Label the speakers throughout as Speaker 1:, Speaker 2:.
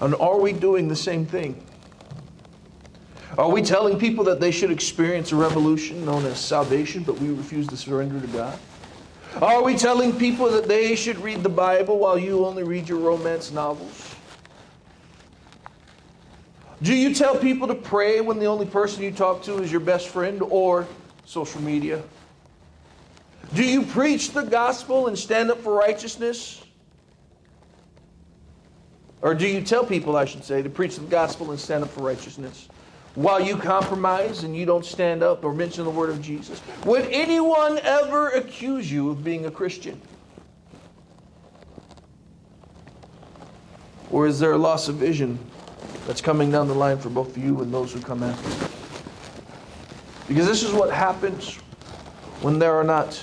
Speaker 1: And are we doing the same thing? Are we telling people that they should experience a revolution known as salvation, but we refuse to surrender to God? Are we telling people that they should read the Bible while you only read your romance novels? Do you tell people to pray when the only person you talk to is your best friend or social media? Do you preach the gospel and stand up for righteousness? Or do you tell people, I should say, to preach the gospel and stand up for righteousness while you compromise and you don't stand up or mention the word of Jesus? Would anyone ever accuse you of being a Christian? Or is there a loss of vision that's coming down the line for both you and those who come after you? Because this is what happens when there are not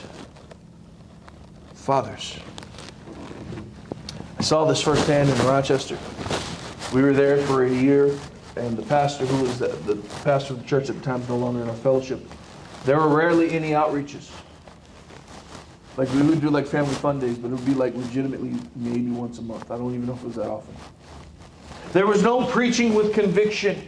Speaker 1: fathers. I saw this firsthand in Rochester. We were there for a year, and the pastor, who was the pastor of the church at the time, is no longer in our fellowship. There were rarely any outreaches. Like, we would do like family fun days, but it would be like legitimately maybe once a month. I don't even know if it was that often. There was no preaching with conviction.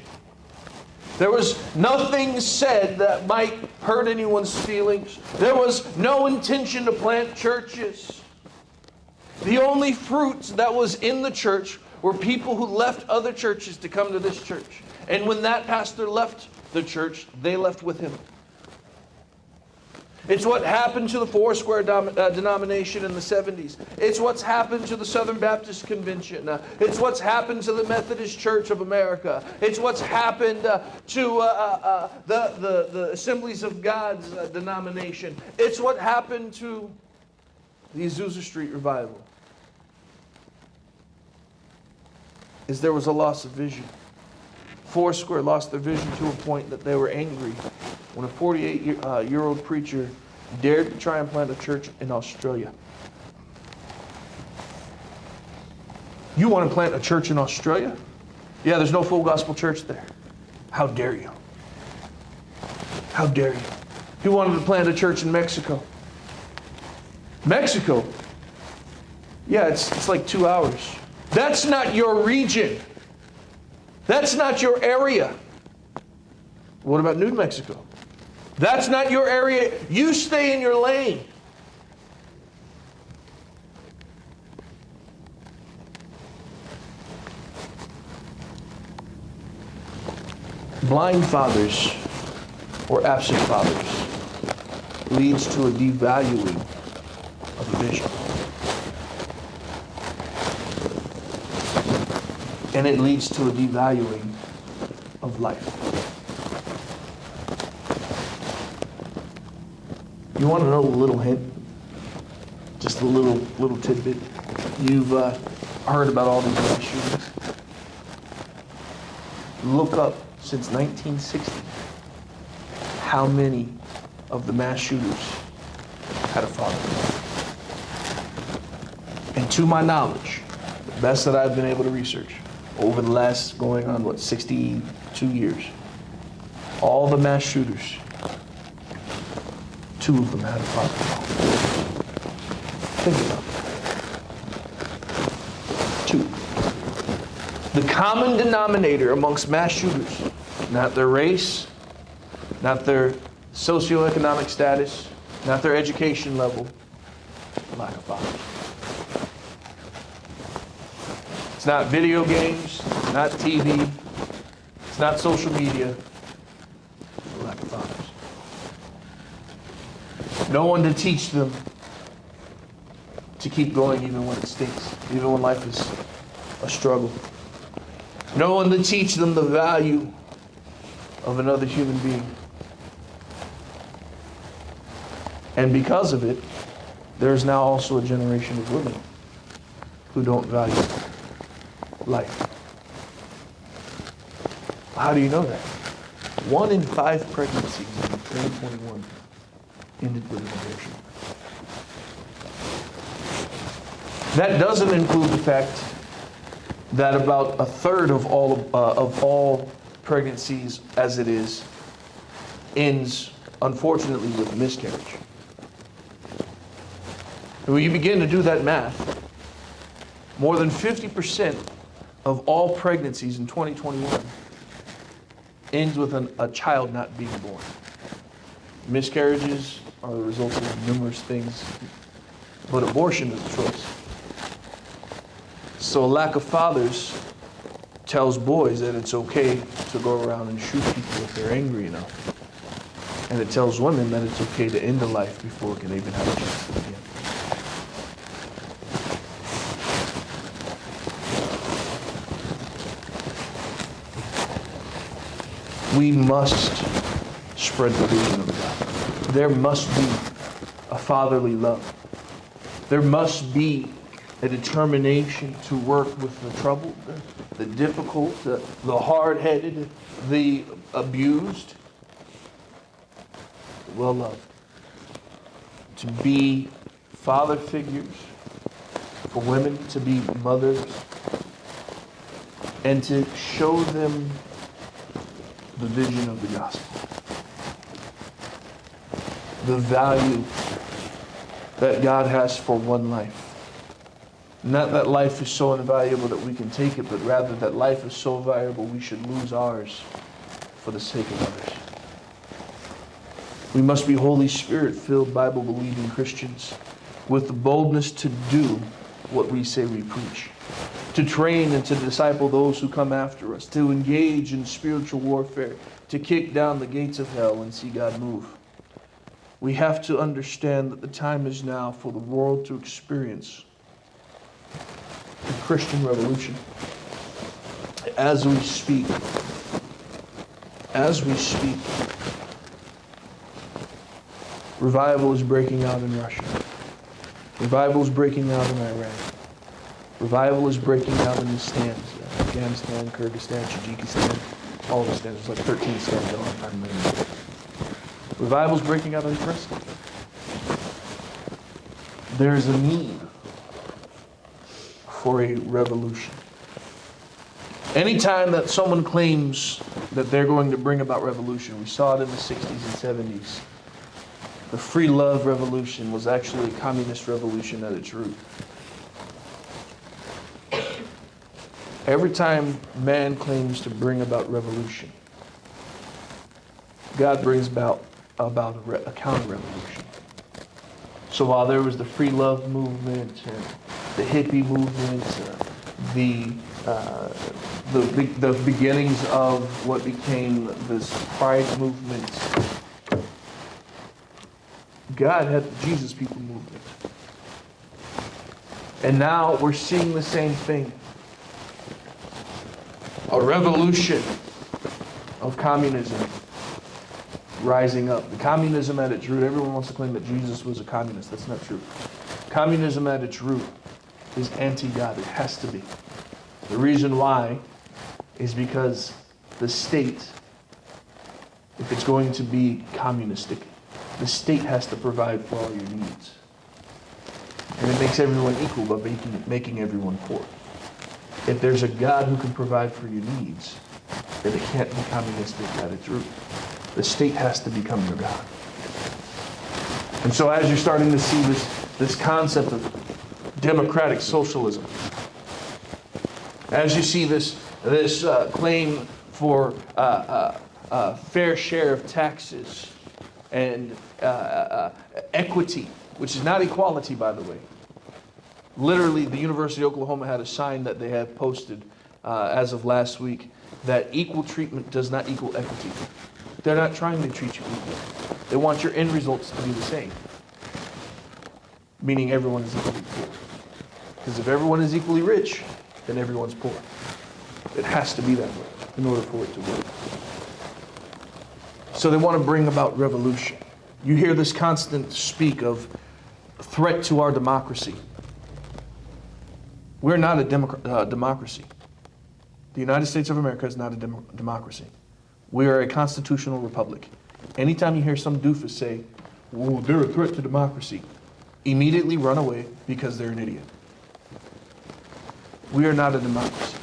Speaker 1: There was nothing said that might hurt anyone's feelings. There was no intention to plant churches. The only fruit that was in the church were people who left other churches to come to this church. And when that pastor left the church, they left with him. It's what happened to the Foursquare denomination in the 70s. It's what's happened to the Southern Baptist Convention. It's what's happened to the Methodist Church of America. It's what's happened to the Assemblies of God's denomination. It's what happened to the Azusa Street Revival. Is there was a loss of vision. Foursquare lost their vision to a point that they were angry when a 48-year-old preacher dared to try and plant a church in Australia. You want to plant a church in Australia? Yeah, there's no full gospel church there. How dare you? How dare you? He wanted to plant a church in Mexico. Mexico? Yeah, it's like 2 hours. That's not your region. That's not your area. What about New Mexico? That's not your area. You stay in your lane. Blind fathers or absent fathers leads to a devaluing of a vision. And it leads to a devaluing of life. You want to know a little hint? Just a little tidbit. You've heard about all these mass shootings. Look up since 1960 how many of the mass shooters had a father. And to my knowledge, the best that I've been able to research, over the last going on, 62 years, all the mass shooters, 2 of them had a father. Think about it. 2. The common denominator amongst mass shooters, not their race, not their socioeconomic status, not their education level, lack of fathers. It's not video games, not TV, it's not social media, it's a lack of fathers. No one to teach them to keep going even when it stinks, even when life is a struggle. No one to teach them the value of another human being. And because of it, there's now also a generation of women who don't value life. How do you know that? 1 in 5 pregnancies in 2021 ended with an abortion. That doesn't include the fact that about 1/3 of all pregnancies, as it is, ends unfortunately with miscarriage. And when you begin to do that math, more than 50% of all pregnancies in 2021 ends with a child not being born. Miscarriages are the result of numerous things, but abortion is a choice. So a lack of fathers tells boys that it's okay to go around and shoot people if they're angry enough. And it tells women that it's okay to end a life before it can even have a chance to begin. We must spread the vision of God. There must be a fatherly love. There must be a determination to work with the troubled, the difficult, the hard-headed, the abused, the well-loved. To be father figures, for women to be mothers, and to show them the vision of the gospel. The value that God has for one life. Not that life is so invaluable that we can take it, but rather that life is so valuable we should lose ours for the sake of others. We must be Holy Spirit-filled, Bible-believing Christians with the boldness to do what we say we preach. To train and to disciple those who come after us, to engage in spiritual warfare, to kick down the gates of hell and see God move. We have to understand that the time is now for the world to experience the Christian revolution. As we speak, revival is breaking out in Russia. Revival is breaking out in Iran. Revival is breaking out in the stands. Afghanistan, Kyrgyzstan, Tajikistan, all the stands. There's like 13 stands going on. I remember. Revival is breaking out in Preston. There's a need for a revolution. Anytime that someone claims that they're going to bring about revolution, we saw it in the 60s and 70s. The free love revolution was actually a communist revolution at its root. Every time man claims to bring about revolution, God brings about a counter-revolution. So while there was the free love movement and the hippie movement, the beginnings of what became this pride movement, God had the Jesus People movement. And now we're seeing the same thing. A revolution of communism rising up. The communism at its root, everyone wants to claim that Jesus was a communist. That's not true. Communism at its root is anti-God. It has to be. The reason why is because the state, if it's going to be communistic, the state has to provide for all your needs. And it makes everyone equal by making everyone poor. If there's a God who can provide for your needs, then it can't be communistic at its root. The state has to become your God. And so as you're starting to see this concept of democratic socialism, as you see this claim for fair share of taxes and equity, which is not equality, by the way. Literally, the University of Oklahoma had a sign that they have posted as of last week that equal treatment does not equal equity. They're not trying to treat you equal. They want your end results to be the same, meaning everyone is equally poor. Because if everyone is equally rich, then everyone's poor. It has to be that way in order for it to work. So they want to bring about revolution. You hear this constant speak of threat to our democracy. We're not a democracy. The United States of America is not a democracy. We are a constitutional republic. Anytime you hear some doofus say, "Oh, they're a threat to democracy," immediately run away because they're an idiot. We are not a democracy.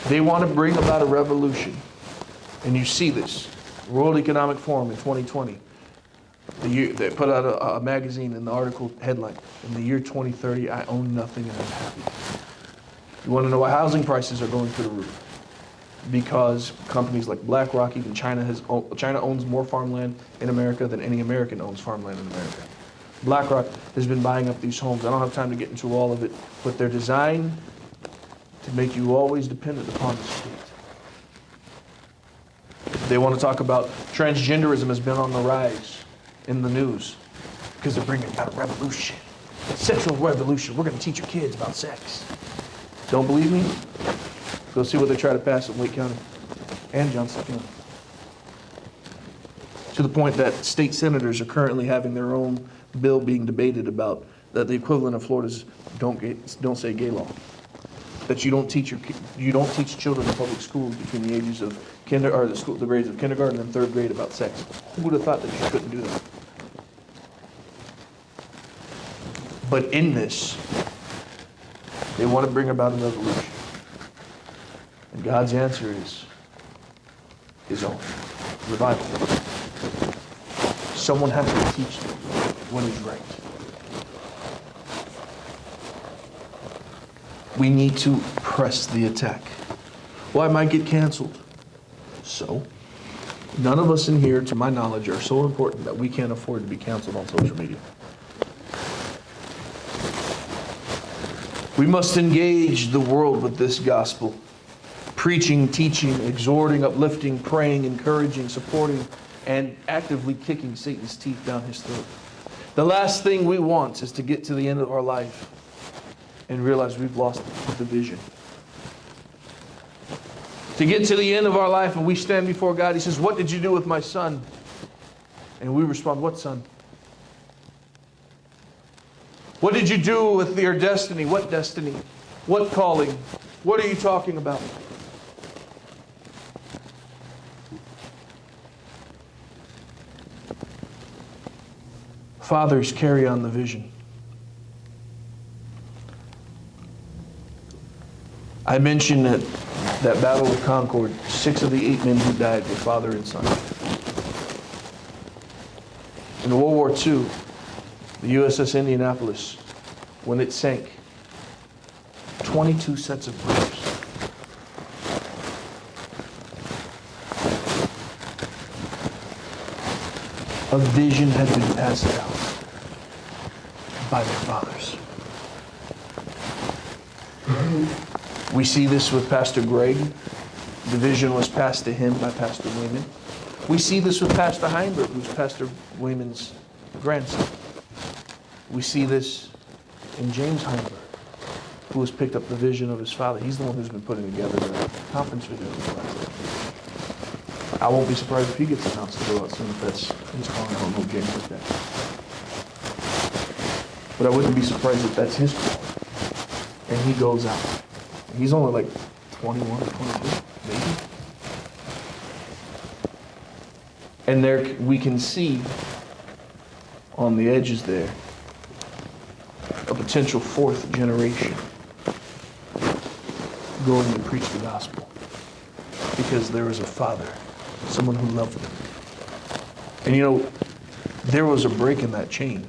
Speaker 1: They want to bring about a revolution. And you see this. World Economic Forum in 2020. They put out a magazine in the article headline, "In the year 2030, I own nothing and I'm happy." You want to know why housing prices are going through the roof? Because companies like BlackRock, even China owns more farmland in America than any American owns farmland in America. BlackRock has been buying up these homes. I don't have time to get into all of it, but they're designed to make you always dependent upon the state. They want to talk about transgenderism has been on the rise in the news because they're bringing about a revolution. Sexual revolution. We're going to teach your kids about sex. Don't believe me? Go see what they try to pass in Wake County and Johnson County. To the point that state senators are currently having their own bill being debated about that the equivalent of Florida's don't say gay law. That you don't teach children in public schools between the ages of the grades of kindergarten and third grade about sex. Who would have thought that you couldn't do that? But in this, they want to bring about a revolution. And God's answer is His own revival. Someone has to teach them what is right. We need to press the attack. Well, I might get canceled. So, none of us in here, to my knowledge, are so important that we can't afford to be canceled on social media. We must engage the world with this gospel. Preaching, teaching, exhorting, uplifting, praying, encouraging, supporting, and actively kicking Satan's teeth down his throat. The last thing we want is to get to the end of our life and realize we've lost the vision. To get to the end of our life and we stand before God, He says, "What did you do with my son?" And we respond, "What son? What did you do with your destiny? What destiny? What calling? What are you talking about?" Fathers, carry on the vision. I mentioned that Battle of Concord, 6 of the 8 men who died were father and son. In World War II, the USS Indianapolis, when it sank, 22 sets of brothers. A vision had been passed down by their fathers. We see this with Pastor Greg. The vision was passed to him by Pastor Wayman. We see this with Pastor Heinberg, who's Pastor Wayman's grandson. We see this in James Heinberg, who has picked up the vision of his father. He's the one who's been putting together the conference video. I won't be surprised if he gets announced to go out soon if that's his call. I don't know James like that. But I wouldn't be surprised if that's his call. And he goes out. He's only like 21 or 22, maybe. And there we can see on the edges there a potential 4th generation going to preach the gospel. Because there was a father, someone who loved them. And you know, there was a break in that chain.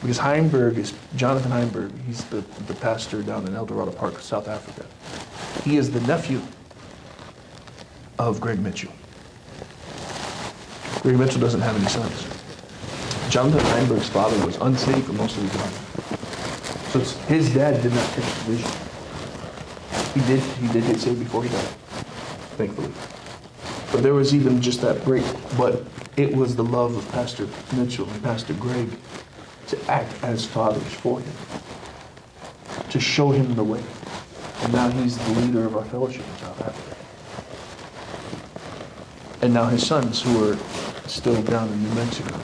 Speaker 1: Because Jonathan Heinberg, he's the pastor down in El Dorado Park, South Africa. He is the nephew of Greg Mitchell. Greg Mitchell doesn't have any sons. Jonathan Heinberg's father was unsaved for most of his life. So his dad did not catch the vision. He did get saved before he died, thankfully. But there was even just that break. But it was the love of Pastor Mitchell and Pastor Greg to act as fathers for him, to show him the way. And now he's the leader of our fellowship in South Africa. And now his sons, who are still down in New Mexico,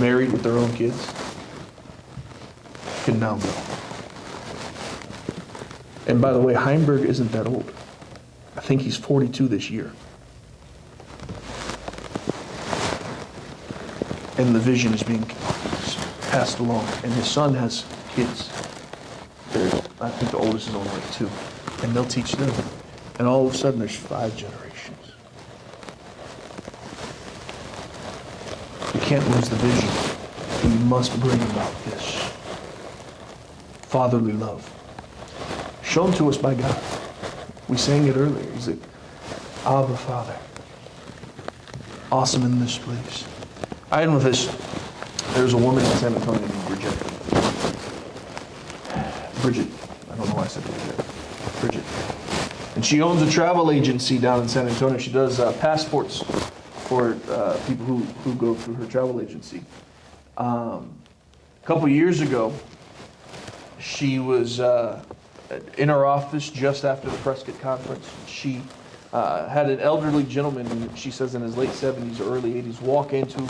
Speaker 1: married with their own kids, can now go. And by the way, Heinberg isn't that old. I think he's 42 this year. And the vision is being passed along. And his son has kids. I think the oldest is only like 2. And they'll teach them. And all of a sudden there's 5 generations. We can't lose the vision. We must bring about this fatherly love shown to us by God. We sang it earlier. He's like, Abba, Father. Awesome in this place. I end with this. There's a woman in San Antonio named Bridget. I don't know why I said Bridget. And she owns a travel agency down in San Antonio. She does passports for people who go through her travel agency. A couple years ago, she was in her office just after the Prescott conference. She had an elderly gentleman, she says in his late 70s or early 80s, walk into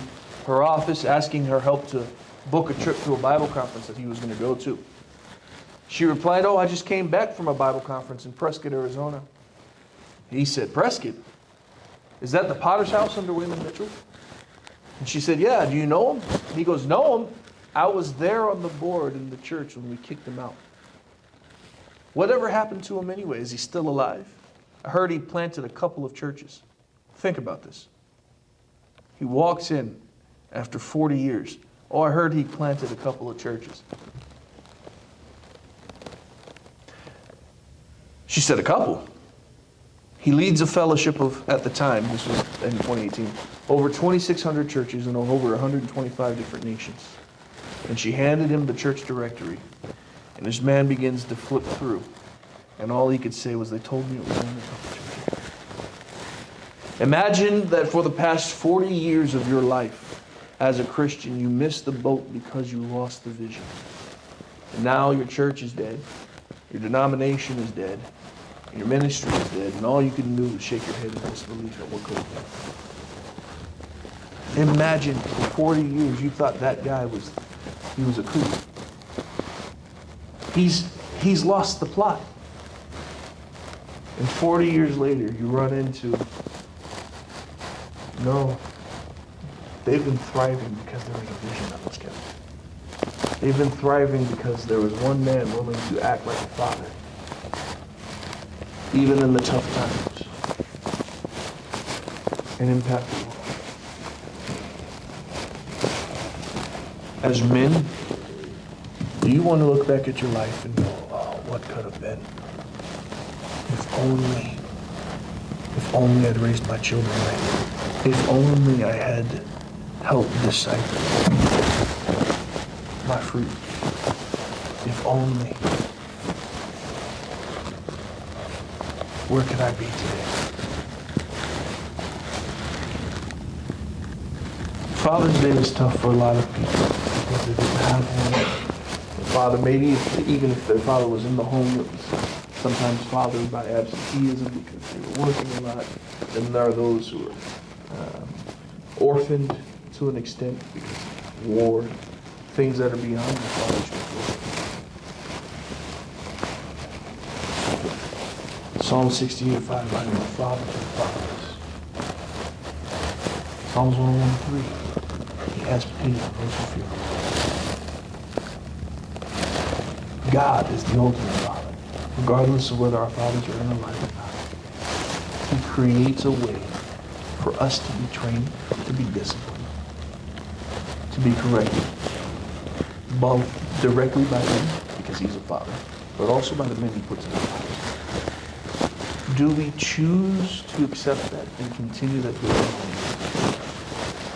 Speaker 1: her office asking her help to book a trip to a Bible conference that he was going to go to. She replied, I just came back from a Bible conference in Prescott, Arizona. He said, Prescott? Is that the Potter's House under Wayman Mitchell? And she said, yeah, do you know him? And he goes, know him. I was there on the board in the church when we kicked him out. Whatever happened to him anyway? Is he still alive? I heard he planted a couple of churches. Think about this. He walks in after 40 years. I heard he planted a couple of churches. She said a couple. He leads a fellowship of, at the time, this was in 2018, over 2,600 churches in over 125 different nations. And she handed him the church directory. And this man begins to flip through. And all he could say was, they told me it was only a couple churches. Imagine that for the past 40 years of your life as a Christian, you missed the boat because you lost the vision. And now your church is dead. Your denomination is dead. Your ministry is dead, and all you can do is shake your head in disbelief at what could have been. Imagine for 40 years you thought that guy was a kook. He's lost the plot. And 40 years later you run into, no, they've been thriving because there was a vision that was kept. They've been thriving because there was one man willing to act like a father. Even in the tough times, and impact the world. As men, do you want to look back at your life and go, what could have been? If only I'd raised my children right. If only I had helped disciple my fruit. If only. Where could I be today? Father's Day is tough for a lot of people because they didn't have one. The father, maybe even if their father was in the home, it was sometimes fathered by absenteeism because they were working a lot. Then there are those who are orphaned to an extent because of war, things that are beyond the father's control. Psalm 68:5, I am a father to the fatherless. Psalms 101:3, he has pity on those who fear him. God is the ultimate father, regardless of whether our fathers are in our life or not. He creates a way for us to be trained, to be disciplined, to be corrected, both directly by him, because he's a father, but also by the men he puts in our lives. Do we choose to accept that and continue that direction?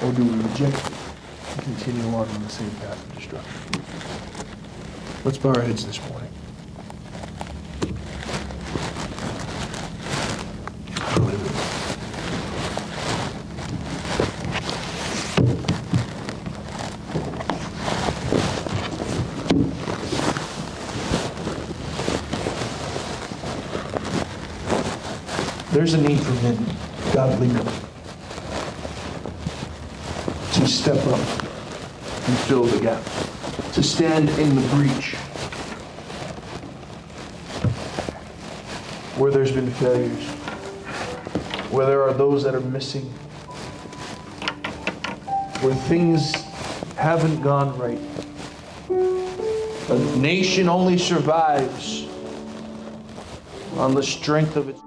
Speaker 1: Or do we reject it and continue on the same path of destruction? Let's bow our heads this morning. There's a need for men, godly men, to step up and fill the gap, to stand in the breach where there's been failures, where there are those that are missing, where things haven't gone right. A nation only survives on the strength of its